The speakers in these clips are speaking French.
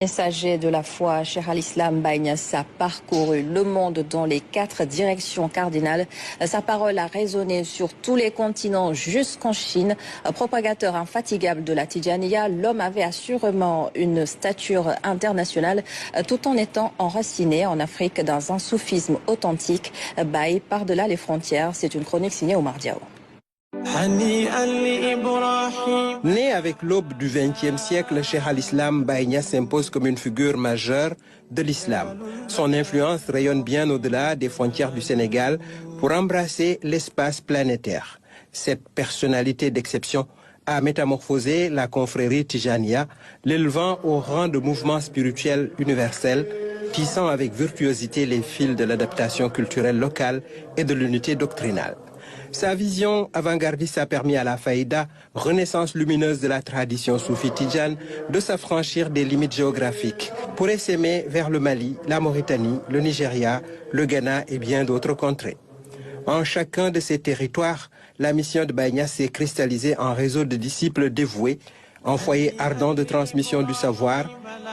Messager de la foi, Cheikh al-Islam Baye Niasse a parcouru le monde dans les 4 directions cardinales. Sa parole a résonné sur tous les continents jusqu'en Chine. Propagateur infatigable de la Tidjaniya, l'homme avait assurément une stature internationale tout en étant enraciné en Afrique dans un soufisme authentique. Baye par-delà les frontières, c'est une chronique signée Omar Diaw. Né avec l'aube du XXe siècle, Cheikh al-Islam Baye Niasse s'impose comme une figure majeure de l'islam. Son influence rayonne bien au-delà des frontières du Sénégal pour embrasser l'espace planétaire. Cette personnalité d'exception a métamorphosé la confrérie Tidjaniya, l'élevant au rang de mouvement spirituel universel, tissant avec virtuosité les fils de l'adaptation culturelle locale et de l'unité doctrinale. Sa vision avant-gardiste a permis à la Faïda, renaissance lumineuse de la tradition soufie tidjane, de s'affranchir des limites géographiques pour essaimer vers le Mali, la Mauritanie, le Nigeria, le Ghana et bien d'autres contrées. En chacun de ces territoires, la mission de Baye Niasse s'est cristallisée en réseau de disciples dévoués, en foyer ardent de transmission du savoir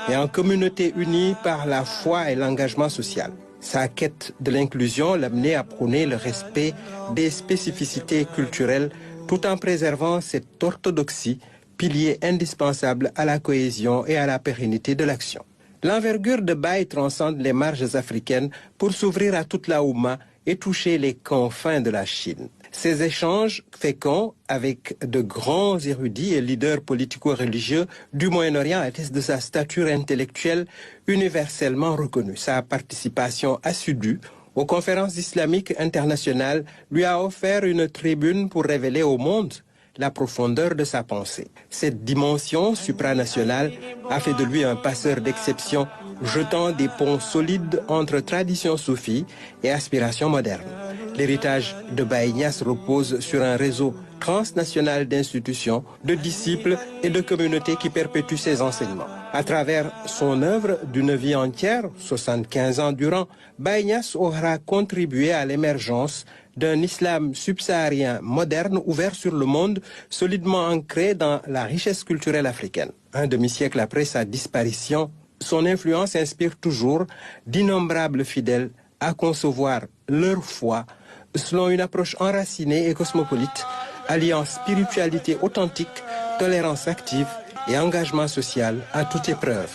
et en communauté unie par la foi et l'engagement social. Sa quête de l'inclusion l'a amené à prôner le respect des spécificités culturelles tout en préservant cette orthodoxie, pilier indispensable à la cohésion et à la pérennité de l'action. L'envergure de Baye transcende les marges africaines pour s'ouvrir à toute la Oumma et toucher les confins de la Chine. Ces échanges féconds avec de grands érudits et leaders politico-religieux du Moyen-Orient attestent de sa stature intellectuelle universellement reconnue. Sa participation assidue aux conférences islamiques internationales lui a offert une tribune pour révéler au monde la profondeur de sa pensée. Cette dimension supranationale a fait de lui un passeur d'exception, jetant des ponts solides entre tradition soufie et aspirations modernes. L'héritage de Baye Niasse repose sur un réseau transnational d'institutions, de disciples et de communautés qui perpétuent ses enseignements. À travers son œuvre d'une vie entière, 75 ans durant, Baye Niasse aura contribué à l'émergence d'un islam subsaharien moderne ouvert sur le monde, solidement ancré dans la richesse culturelle africaine. Un demi-siècle après sa disparition, son influence inspire toujours d'innombrables fidèles à concevoir leur foi selon une approche enracinée et cosmopolite, alliant spiritualité authentique, tolérance active et engagement social à toute épreuve.